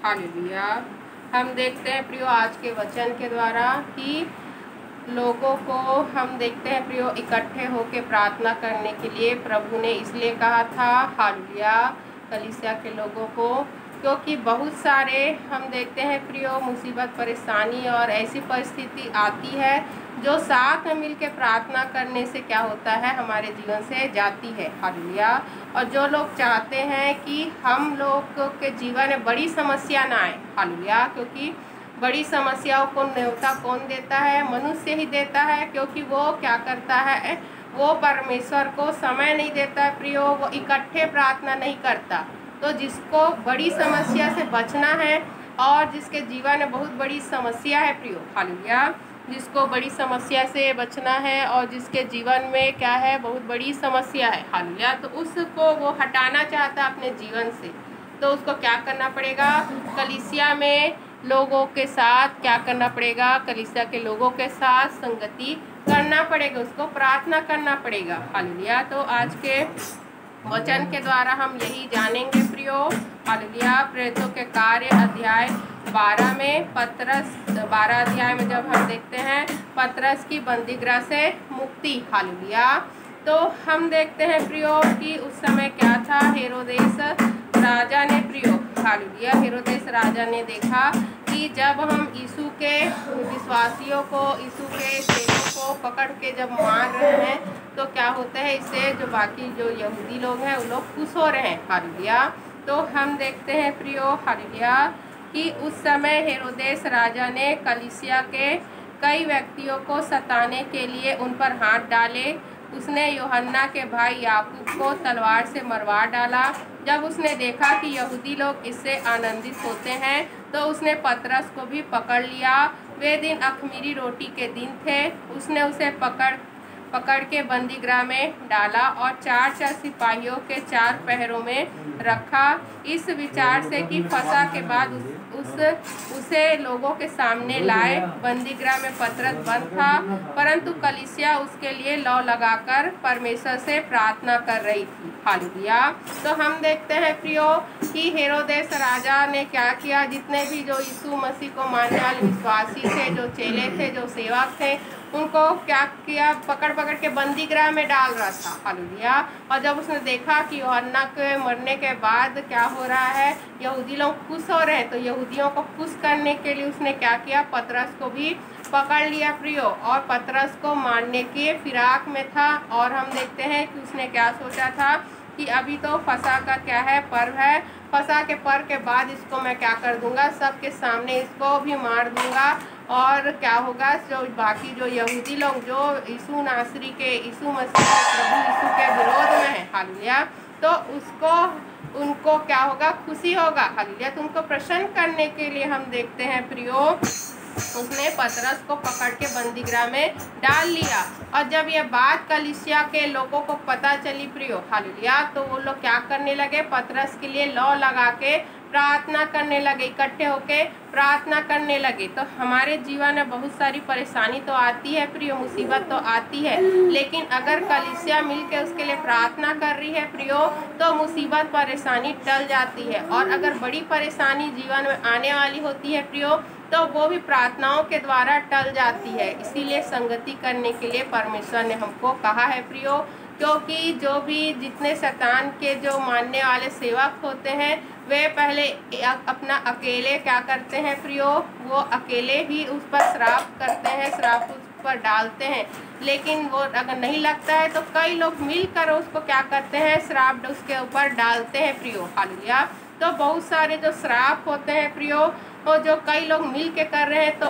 Hallelujah. हम देखते हैं प्रियो आज के वचन के द्वारा कि लोगों को हम देखते हैं प्रियो इकट्ठे होकर प्रार्थना करने के लिए प्रभु ने इसलिए कहा था हालेलुया कलीसिया के लोगों को, क्योंकि बहुत सारे हम देखते हैं प्रियो मुसीबत परेशानी और ऐसी परिस्थिति आती है जो साथ में मिलकर प्रार्थना करने से क्या होता है हमारे जीवन से जाती है हालेलुया। और जो लोग चाहते हैं कि हम लोग के जीवन में बड़ी समस्या ना आए हालेलुया, क्योंकि बड़ी समस्याओं को न्योता कौन देता है? मनुष्य ही देता है, क्योंकि वो क्या करता है, वो परमेश्वर को समय नहीं देता है प्रियो, वो इकट्ठे प्रार्थना नहीं करता। तो जिसको बड़ी समस्या से बचना है और जिसके जीवन में बहुत बड़ी समस्या है प्रियो हालेलुया, जिसको बड़ी समस्या से बचना है और जिसके जीवन में क्या है बहुत बड़ी समस्या है हालेलुया, तो उसको वो हटाना चाहता है अपने जीवन से। तो उसको क्या करना पड़ेगा? कलीसिया में लोगों के साथ क्या करना पड़ेगा? कलीसिया के लोगों के साथ संगति करना पड़ेगा, उसको प्रार्थना करना पड़ेगा हालेलुया। तो आज के वचन के द्वारा हम यही जानेंगे प्रियो हालेलुया। प्रेरितों के कार्य अध्याय 12 में पतरस 12 अध्याय में जब हम देखते हैं पतरस की बंदीगृह से मुक्ति हालेलुया, तो हम देखते हैं प्रियो कि उस समय क्या था, हेरोदेस राजा ने प्रियो हालेलुया, हेरोदेस राजा ने देखा कि जब हम यीशु के विश्वासियों को, यीशु के चेलों को पकड़ के जब मार रहे हैं तो क्या होता है, इससे जो बाकी जो यहूदी लोग हैं वो लोग खुश हो रहे हैं हालेलुया। तो हम देखते हैं प्रियो हालेलुया कि उस समय हेरोदेस राजा ने कलीसिया के कई व्यक्तियों को सताने के लिए उन पर हाथ डाले। उसने यूहन्ना के भाई याकूब को तलवार से मरवा डाला। जब उसने देखा कि यहूदी लोग इससे आनंदित होते हैं तो उसने पतरस को भी पकड़ लिया। वे दिन अख़मीरी रोटी के दिन थे। उसने उसे पकड़ के बंदीगृह में डाला और 4 सिपाहियों के 4 पहरों में रखा, इस विचार से कि फसह के बाद उसे लोगों के सामने लाए। बंदीगृह में पतरस बंद था, परंतु कलीसिया उसके लिए लौ लगाकर परमेश्वर से प्रार्थना कर रही थी हालेलुया। तो हम देखते हैं प्रियो कि हेरोदेस राजा ने क्या किया, जितने भी जो यीशु मसीह को मानने वाले विश्वासी थे, जो चेले थे, जो सेवक थे, उनको क्या किया, पकड़ के बंदीगृह में डाल रहा था हालेलुया। और जब उसने देखा कि यूहन्ना के मरने के बाद क्या हो रहा है, यहूदी लोग खुश हो रहे हैं, तो यहूदियों को खुश करने के लिए उसने क्या किया, पतरस को भी पकड़ लिया प्रियो और पतरस को मारने के फिराक में था। और हम देखते हैं कि उसने क्या सोचा था कि अभी तो फसह का क्या है, पर्व है, फसह के पर्व के बाद इसको मैं क्या कर दूंगा, सबके सामने इसको भी मार दूंगा। और क्या होगा, जो बाकी जो यहूदी लोग जो यीशु नासरी के, यीशु मसीह के, प्रभु यीशु के विरोध में है हालेलुया, तो उनको क्या होगा, खुशी होगा हालेलुया। तो उनको प्रसन्न करने के लिए हम देखते हैं प्रियो उसने पतरस को पकड़ के बंदीगृह में डाल लिया। और जब यह बात कलीसिया के लोगों को पता चली प्रियो हालेलुया, तो वो लोग क्या करने लगे, पतरस के लिए लौ लगा के प्रार्थना करने लगे, इकट्ठे होके प्रार्थना करने लगे। तो हमारे जीवन में बहुत सारी परेशानी तो आती है प्रियो, मुसीबत तो आती है, लेकिन अगर कलीसिया मिलके उसके लिए प्रार्थना कर रही है प्रियो, तो मुसीबत परेशानी टल जाती है। और अगर बड़ी परेशानी जीवन में आने वाली होती है प्रियो, तो वो भी प्रार्थनाओं के द्वारा टल जाती है। इसीलिए संगति करने के लिए परमेश्वर ने हमको कहा है प्रियो, क्योंकि जो भी जितने शैतान के जो मानने वाले सेवक होते हैं वे पहले अपना अकेले क्या करते हैं प्रियो, वो अकेले ही उस पर श्राप करते हैं, श्राप उस पर डालते हैं। लेकिन वो अगर नहीं लगता है तो कई लोग मिलकर उसको क्या करते हैं, श्राप उसके ऊपर डालते हैं प्रियो हालेलुया। तो बहुत सारे जो श्राप होते हैं प्रियो, तो जो कई लोग मिल के कर रहे हैं, तो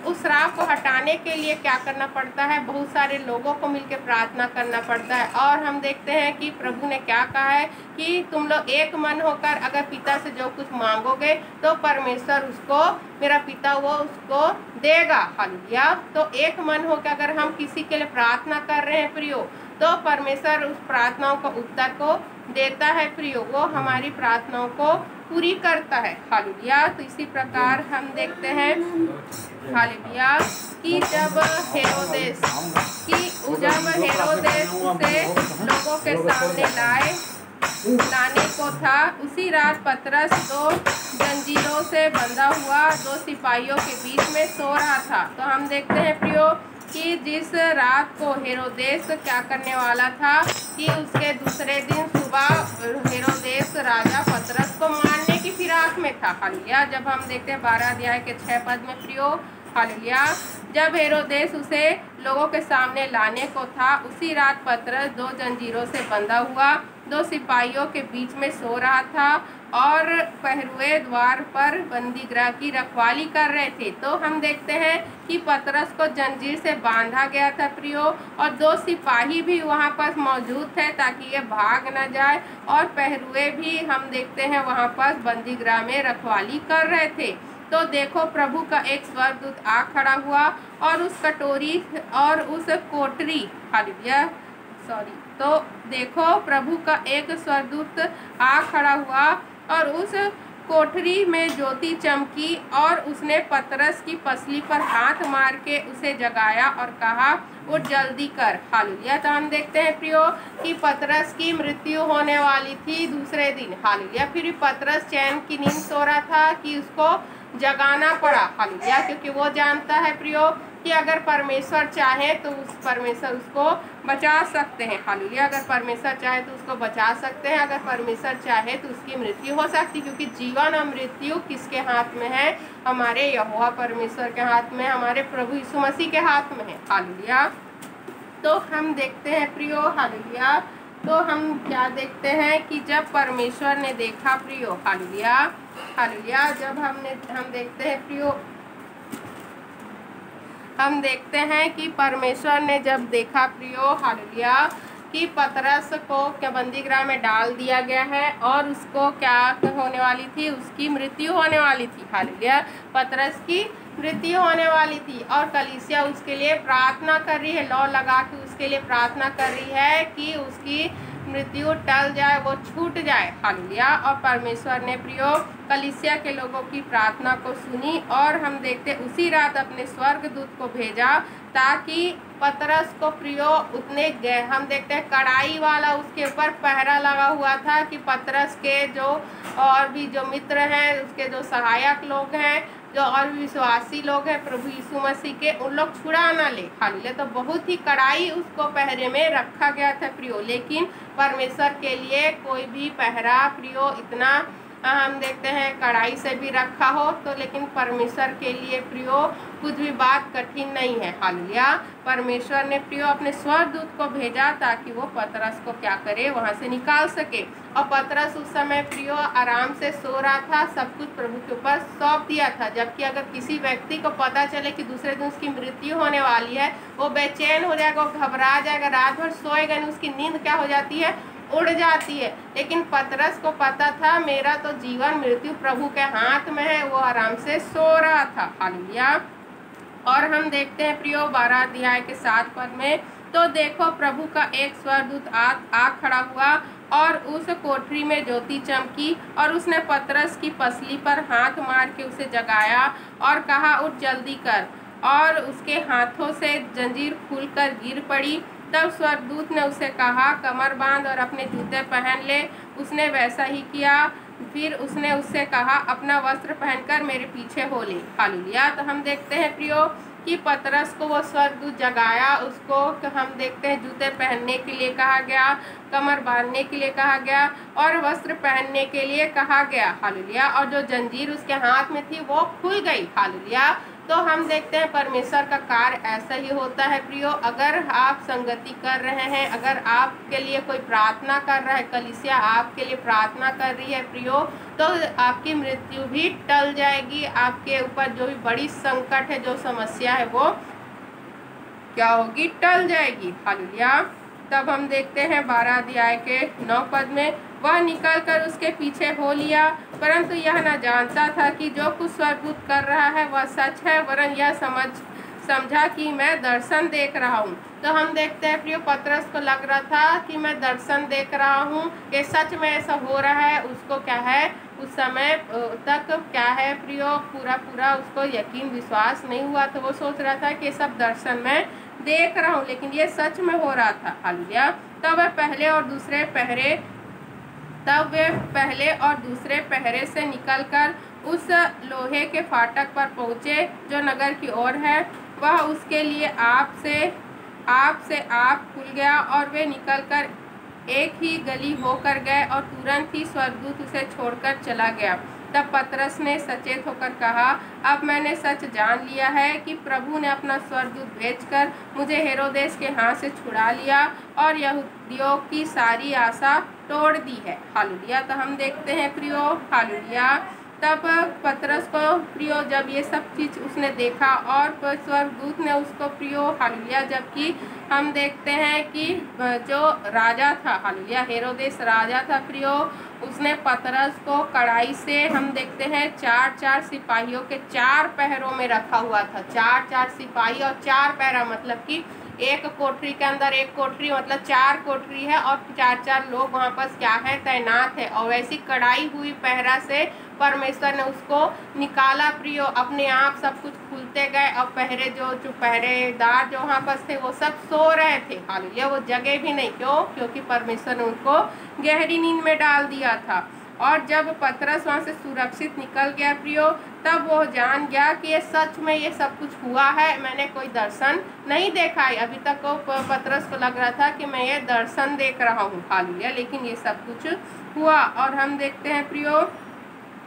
उस श्राप को हटाने के लिए क्या करना पड़ता है, बहुत सारे लोगों को मिल के प्रार्थना करना पड़ता है। और हम देखते हैं कि प्रभु ने क्या कहा है कि तुम लोग एक मन होकर अगर पिता से जो कुछ मांगोगे तो परमेश्वर उसको, मेरा पिता वो उसको देगा हालेलुया। तो एक मन होकर अगर हम किसी के लिए प्रार्थना कर रहे हैं प्रियो, तो परमेश्वर उस प्रार्थनाओं को उत्तर को देता है प्रियो, वो हमारी प्रार्थनाओं को पूरी करता है हालेलुया। तो इसी प्रकार हम देखते हैं हालेलुया कि जब हेरोदेस उसे लोगों के सामने लाने को था, उसी रात पतरस 2 जंजीरों से बंधा हुआ 2 सिपाहियों के बीच में सो रहा था। तो हम देखते हैं प्रियो कि जिस रात को हेरोदेस क्या करने वाला था कि उसके दूसरे दिन सुबह हेरोदेस राजा पतरस को मारने की फिराक में था। हालेलुया। जब हम देखते हैं 12 अध्याय के 6 पद में प्रियो, हालेलुया, जब हेरोदेस उसे लोगों के सामने लाने को था, उसी रात पतरस 2 जंजीरों से बंधा हुआ 2 सिपाहियों के बीच में सो रहा था और पहरुए द्वार पर बंदीगृह की रखवाली कर रहे थे। तो हम देखते हैं कि पतरस को जंजीर से बांधा गया था प्रियो, और 2 सिपाही भी वहाँ पर मौजूद थे ताकि ये भाग न जाए, और पहरुए भी हम देखते हैं वहाँ पर बंदीगृह में रखवाली कर रहे थे। तो देखो प्रभु का एक स्वर्गदूत आ खड़ा हुआ और उस कटोरी और उस कोठरी, हालेलुया, तो देखो प्रभु का एक स्वर्गदूत आ खड़ा हुआ और उस कोठरी में ज्योति चमकी और उसने पतरस की पसली पर हाथ मार के उसे जगाया और कहा, उठ जल्दी कर। हालेलुया। तो हम देखते हैं प्रियो कि पतरस की मृत्यु होने वाली थी दूसरे दिन। हालेलुया। फिर पतरस चैन की नींद सो रहा था कि उसको जगाना पड़ा। हालेलुया। क्योंकि वो जानता है प्रियो कि अगर परमेश्वर चाहे तो परमेश्वर उसको बचा सकते हैं। हालेलुया। अगर परमेश्वर चाहे तो उसको बचा सकते हैं, अगर परमेश्वर चाहे तो उसकी मृत्यु हो सकती, क्योंकि जीवन और मृत्यु किसके हाथ में है? हमारे यहोवा परमेश्वर के हाथ में, हमारे प्रभु यीशु मसीह के हाथ में है। हालेलुया। तो हम देखते हैं प्रियो, हालेलुया, तो हम क्या देखते हैं कि जब परमेश्वर ने देखा प्रियो, हालेलुया, हालेलुया, जब हम देखते हैं प्रियो, हम देखते हैं कि परमेश्वर ने जब देखा प्रियो, हालेलुया, कि पतरस को क्या बंदीगृह में डाल दिया गया है और उसको क्या होने वाली थी? उसकी मृत्यु होने वाली थी। हालेलुया। पतरस की मृत्यु होने वाली थी और कलीसिया उसके लिए प्रार्थना कर रही है, लौ लगा के उसके लिए प्रार्थना कर रही है कि उसकी मृत्यु टल जाए, वो छूट जाए। हालेलुया। और परमेश्वर ने प्रियो कलीसिया के लोगों की प्रार्थना को सुनी और हम देखते उसी रात अपने स्वर्गदूत को भेजा ताकि पतरस को प्रियो उतने हम देखते हैं कड़ाई वाला उसके ऊपर पहरा लगा हुआ था कि पतरस के जो और भी जो मित्र हैं, उसके जो सहायक लोग हैं, जो और भी विश्वासी लोग हैं प्रभु यीशु मसीह के, उन लोग छुड़ा ना ले। हालेलुया। तो बहुत ही कड़ाई उसको पहरे में रखा गया था प्रियो, लेकिन परमेश्वर के लिए कोई भी पहरा प्रियो इतना हम देखते हैं कड़ाई से भी रखा हो तो, लेकिन परमेश्वर के लिए प्रियो कुछ भी बात कठिन नहीं है। हालेलुया। परमेश्वर ने प्रियो अपने स्वर्गदूत को भेजा ताकि वो पतरस को क्या करे? वहां से निकाल सके। और पतरस उस समय प्रियो आराम से सो रहा था, सब कुछ प्रभु के ऊपर सौंप दिया था। जबकि अगर किसी व्यक्ति को पता चले कि दूसरे दिन उसकी मृत्यु होने वाली है, वो बेचैन हो जाएगा, वो घबरा जाएगा, रात भर सोएगा नहीं, उसकी नींद क्या हो जाती है? उड़ जाती है। लेकिन पतरस को पता था मेरा तो जीवन मृत्यु प्रभु के हाथ में है, वो आराम से सो रहा था। हालेलुया। और हम देखते हैं प्रियो 12 अध्याय के 7 पद में, तो देखो प्रभु का एक स्वर्गदूत आ खड़ा हुआ और उस कोठरी में ज्योति चमकी और उसने पतरस की पसली पर हाथ मार के उसे जगाया और कहा, उठ जल्दी कर। और उसके हाथों से जंजीर खुलकर गिर पड़ी। तब स्वर्गदूत ने उसे कहा, कमर बांध और अपने जूते पहन ले। उसने वैसा ही किया। फिर उसने उससे कहा, अपना वस्त्र पहनकर मेरे पीछे हो ले। हालेलुया। तो हम देखते हैं प्रियो कि पतरस को वो स्वर्गदूत जगाया, उसको हम देखते हैं जूते पहनने के लिए कहा गया, कमर बांधने के लिए कहा गया और वस्त्र पहनने के लिए कहा गया। हालेलुया। और जो जंजीर उसके हाथ में थी वो खुल गई। हालेलुया। तो हम देखते हैं परमेश्वर का कार्य ऐसा ही होता है प्रियो। अगर आप संगति कर रहे हैं, अगर आपके लिए कोई प्रार्थना कर रहा है, कलीसिया आपके लिए प्रार्थना कर रही है प्रियो, तो आपकी मृत्यु भी टल जाएगी। आपके ऊपर जो भी बड़ी संकट है, जो समस्या है, वो क्या होगी? टल जाएगी। हालेलुया। तब हम देखते हैं 12 अध्याय के 9 पद में, वह निकलकर उसके पीछे हो लिया, परंतु यह न जानता था कि जो कुछ स्वर्गदूत कर रहा है वह सच है, वरन यह समझा कि मैं दर्शन देख रहा हूँ। तो हम देखते हैं प्रियो पतरस को लग रहा था कि मैं दर्शन देख रहा हूँ, कि सच में ऐसा हो रहा है। उसको क्या है, उस समय तक क्या है प्रियो, पूरा उसको यकीन विश्वास नहीं हुआ। तो वो सोच रहा था कि सब दर्शन में देख रहा हूँ, लेकिन ये सच में हो रहा था। हालेलुया। तब वे पहले और दूसरे पहरे से निकलकर उस लोहे के फाटक पर पहुँचे जो नगर की ओर है। वह उसके लिए आप से आप खुल गया और वे निकलकर एक ही गली होकर गए और तुरंत ही स्वर्गदूत उसे छोड़कर चला गया। तब पतरस ने सचेत होकर कहा, अब मैंने सच जान लिया है कि प्रभु ने अपना स्वर्गदूत भेजकर मुझे हेरोदेस के हाथ से छुड़ा लिया और यहूदियों की सारी आशा तोड़ दी है। हालेलुया। तो हम देखते हैं प्रियो, हालेलुया, तब पतरस को प्रियो जब ये सब चीज़ उसने देखा और स्वर्गदूत ने उसको प्रियो, हालेलुया, जबकि हम देखते हैं कि जो राजा था, हालेलुया, हेरोदेस राजा था प्रियो, उसने पतरस को कड़ाई से हम देखते हैं 4-4 सिपाहियों के 4 पहरों में रखा हुआ था। 4-4 सिपाही और 4 पहरा मतलब कि एक कोठरी के अंदर एक कोठरी, मतलब 4 कोठरी है और 4-4 लोग वहाँ पर क्या है, तैनात है। और वैसी कड़ाई हुई पहरा से परमेश्वर ने उसको निकाला प्रियो। अपने आप सब कुछ खुलते गए और जो पहरेदार जो वहाँ पर थे वो सब सो रहे थे। हालेलुया। वो जगह भी नहीं, क्यों? क्योंकि परमेश्वर ने उनको गहरी नींद में डाल दिया था। और जब पतरस वहाँ से सुरक्षित निकल गया प्रियो, तब वो जान गया कि ये सच में ये सब कुछ हुआ है, मैंने कोई दर्शन नहीं देखा है। अभी तक वो पतरस को लग रहा था कि मैं ये दर्शन देख रहा हूँ, हालेलुया, लेकिन ये सब कुछ हुआ। और हम देखते हैं प्रियो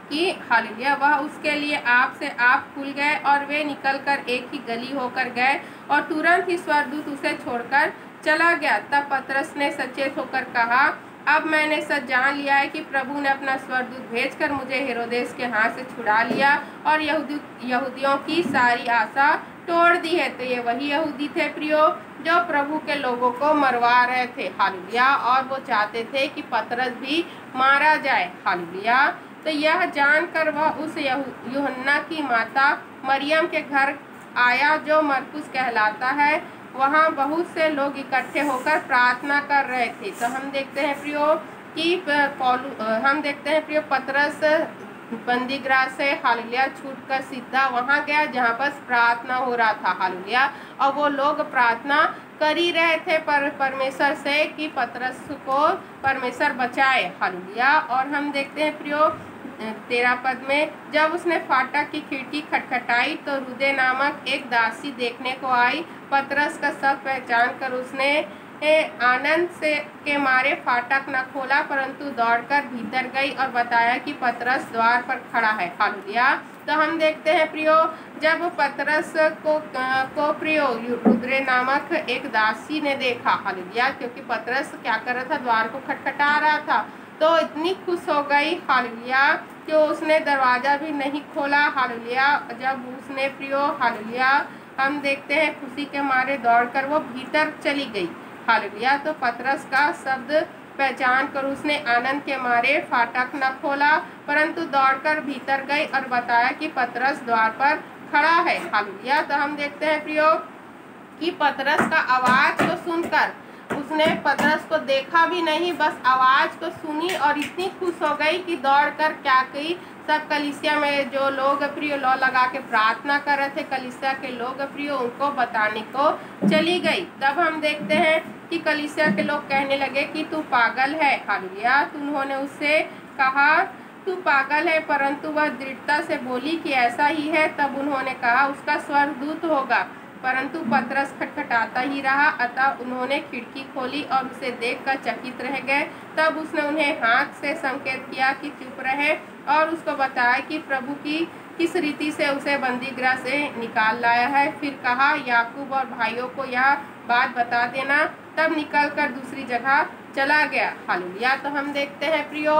कि हालेलुया, वह उसके लिए आप से आप खुल गए और वे निकलकर एक ही गली होकर गए और तुरंत ही स्वर्गदूत उसे छोड़कर चला गया। तब पतरस ने सचेत होकर कहा, अब मैंने सच जान लिया है कि प्रभु ने अपना स्वर्गदूत भेजकर मुझे हेरोदेस के हाथ से छुड़ा लिया और यहूदियों की सारी आशा तोड़ दी है। तो ये वही यहूदी थे प्रियो जो प्रभु के लोगों को मरवा रहे थे, हालेलुया, और वो चाहते थे कि पतरस भी मारा जाए, हालेलुया। तो यह जानकर वह उस यूहन्ना की माता मरियम के घर आया जो मरकुस कहलाता है। वहाँ बहुत से लोग इकट्ठे होकर प्रार्थना कर रहे थे। तो हम देखते हैं प्रियो पतरस बंदीगृह से, हालेलुया, छूटकर सीधा वहाँ गया जहाँ पर प्रार्थना हो रहा था, हालेलुया। और वो लोग प्रार्थना कर ही रहे थे परमेश्वर से कि पतरस को परमेश्वर बचाए, हालेलुया। और हम देखते हैं प्रियो 13 पद में, जब उसने फाटक की खिड़की खटखटाई तो रुदे नामक एक दासी देखने को आई। पतरस का सब पहचान कर उसने आनंद से के मारे फाटक न खोला, परंतु दौड़कर भीतर गई और बताया कि पतरस द्वार पर खड़ा है, हालेलुया। तो हम देखते हैं प्रियो जब पतरस को प्रियो रुद्रे नामक एक दासी ने देखा, हालेलुया, क्योंकि पतरस क्या कर रहा था, द्वार को खटखटा रहा था, तो इतनी खुश हो गई, हालेलुया, कि उसने दरवाज़ा भी नहीं खोला, हालेलुया। जब उसने प्रियो, हालेलुया, हम देखते हैं खुशी के मारे दौड़कर वो भीतर चली गई, हालेलुया। तो पतरस का शब्द पहचान कर उसने आनंद के मारे फाटक न खोला, परंतु दौड़कर भीतर गई और बताया कि पतरस द्वार पर खड़ा है, हालेलुया। तो हम देखते हैं प्रियो कि पतरस का आवाज़ को सुनकर उसने पतरस को देखा भी नहीं, बस आवाज़ को सुनी और इतनी खुश हो गई कि दौड़कर क्या की, सब कलीसिया में जो लोग प्रियो लौ लगा के प्रार्थना कर रहे थे, कलीसिया के लोग प्रियो, उनको बताने को चली गई। तब हम देखते हैं कि कलीसिया के लोग कहने लगे कि तू पागल है, हालेलुया। तो उन्होंने उससे कहा तू पागल है, परंतु वह दृढ़ता से बोली कि ऐसा ही है। तब उन्होंने कहा उसका स्वर्गदूत होगा, परंतु पतरस खटखटाता ही रहा। अतः उन्होंने खिड़की खोली और उसे देखकर चकित रह गए। तब उसने उन्हें हाथ से संकेत किया कि चुप रहे और उसको बताया कि प्रभु की किस रीति से उसे बंदीगृह से निकाल लाया है। फिर कहा याकूब और भाइयों को यह बात बता देना। तब निकलकर दूसरी जगह चला गया, हालेलुया। तो हम देखते हैं प्रियो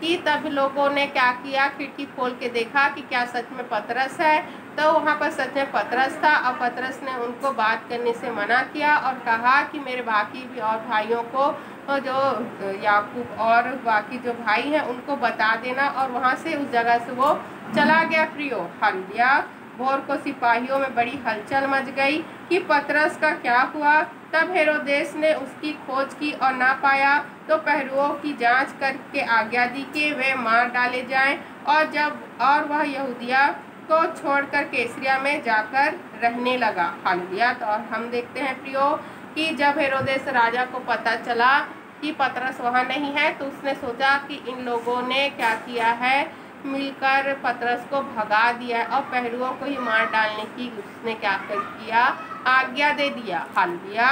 कि तब लोगों ने क्या किया, खिड़की खोल के देखा कि क्या सच में पतरस है। तो वहाँ पर सच में पतरस था और पतरस ने उनको बात करने से मना किया और कहा कि मेरे बाकी भी और भाइयों को, जो याकूब और बाकी जो भाई हैं, उनको बता देना। और वहाँ से उस जगह से वो चला गया प्रियो, हालेलुया। भोर को सिपाहियों में बड़ी हलचल मच गई कि पतरस का क्या हुआ। तब हेरोदेस ने उसकी खोज की और ना पाया, तो पहरुओं की जांच करके आज्ञा दी कि वे मार डाले जाएं। और वह यहूदिया को छोड़कर कैसरिया में जाकर रहने लगा, हालेलुया। तो और हम देखते हैं प्रियो कि जब हेरोदेस राजा को पता चला कि पतरस वहाँ नहीं है, तो उसने सोचा कि इन लोगों ने क्या किया है, मिलकर पतरस को भगा दिया और पहरुओं को ही मार डालने की उसने क्या किया, आज्ञा दे दिया। हालेलुया।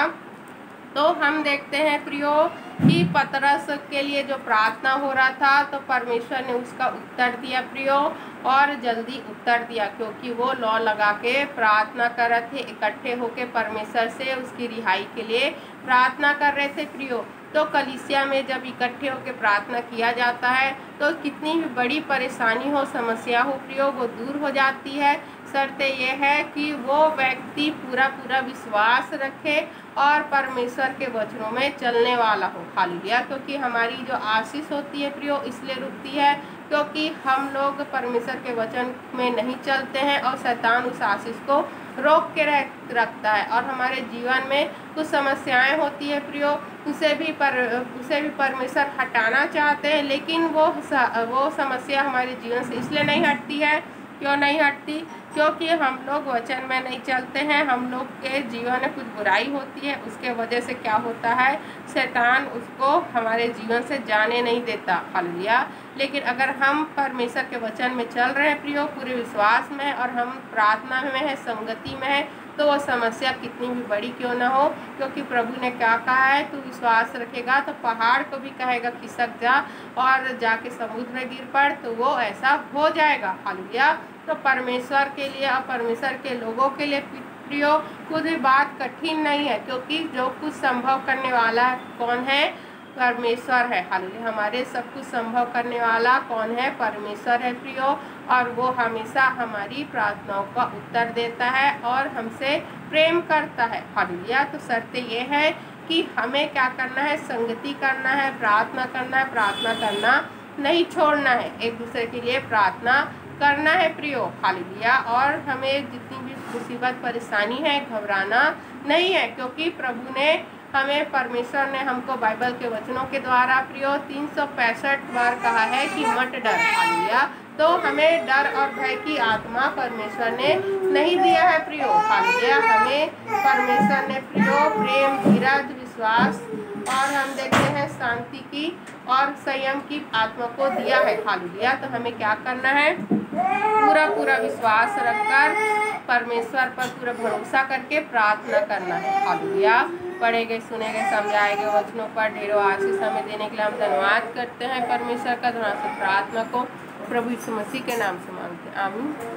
तो हम देखते हैं प्रियो कि पतरस के लिए जो प्रार्थना हो रहा था तो परमेश्वर ने उसका उत्तर दिया प्रियो, और जल्दी उत्तर दिया, क्योंकि वो लौ लगा के प्रार्थना कर रहे थे, इकट्ठे होके परमेश्वर से उसकी रिहाई के लिए प्रार्थना कर रहे थे प्रियो। तो कलीसिया में जब इकट्ठे होकर प्रार्थना किया जाता है तो कितनी भी बड़ी परेशानी हो, समस्या हो प्रियो, वो दूर हो जाती है। शर्त यह है कि वो व्यक्ति पूरा पूरा विश्वास रखे और परमेश्वर के वचनों में चलने वाला हो। हालेलुया। क्योंकि हमारी जो आशीष होती है प्रियो इसलिए रुकती है क्योंकि हम लोग परमेश्वर के वचन में नहीं चलते हैं और शैतान उस आशीष को रोक के रखता है, और हमारे जीवन में कुछ समस्याएं होती है प्रियो, उसे भी परमेश्वर हटाना चाहते हैं, लेकिन वो समस्या हमारे जीवन से इसलिए नहीं हटती है। क्यों नहीं हटती? क्योंकि हम लोग वचन में नहीं चलते हैं, हम लोग के जीवन में कुछ बुराई होती है, उसके वजह से क्या होता है, शैतान उसको हमारे जीवन से जाने नहीं देता। हालेलुया। लेकिन अगर हम परमेश्वर के वचन में चल रहे हैं प्रियो, पूरे विश्वास में, और हम प्रार्थना में है, संगति में है, तो वो समस्या कितनी भी बड़ी क्यों ना हो, क्योंकि प्रभु ने क्या कहा है, तू विश्वास रखेगा तो पहाड़ को भी कहेगा खिसक जा और जाके समुद्र में गिर पड़, तो वो ऐसा हो जाएगा। हालेलुया। तो परमेश्वर के लिए और परमेश्वर के लोगों के लिए प्रियो कुछ भी बात कठिन नहीं है, क्योंकि जो कुछ संभव करने वाला कौन है, परमेश्वर है। हालेलुया। हमारे सब कुछ संभव करने वाला कौन है, परमेश्वर है प्रियो, और वो हमेशा हमारी प्रार्थनाओं का उत्तर देता है और हमसे प्रेम करता है। हालेलुया। तो शर्त ये है कि हमें क्या करना है, संगति करना है, प्रार्थना करना है, प्रार्थना करना नहीं छोड़ना है, एक दूसरे के लिए प्रार्थना करना है प्रियो। हालेलुया। और हमें जितनी भी मुसीबत परेशानी है घबराना नहीं है, क्योंकि प्रभु ने हमें, परमेश्वर ने हमको बाइबल के वचनों के द्वारा प्रियो 365 बार कहा है कि मत डर। हालेलुया। तो हमें डर और भय की आत्मा परमेश्वर ने नहीं दिया है प्रियो। हालेलुया। हमें परमेश्वर ने प्रियो प्रेम, धीरज, विश्वास और हम देखते हैं शांति की और संयम की आत्मा को दिया है। हालेलुया। तो हमें क्या करना है, पूरा विश्वास रखकर परमेश्वर पर पूरा भरोसा करके प्रार्थना करना है। हालेलुया। पढ़े गए, सुने गए, समझाए गए वचनों पर ढेरों आशीष हमें देने के लिए हम धन्यवाद करते हैं परमेश्वर का। धन्यवाद से प्रार्थना को प्रभु यीशु मसीह के नाम से मांगते हैं, आमीन।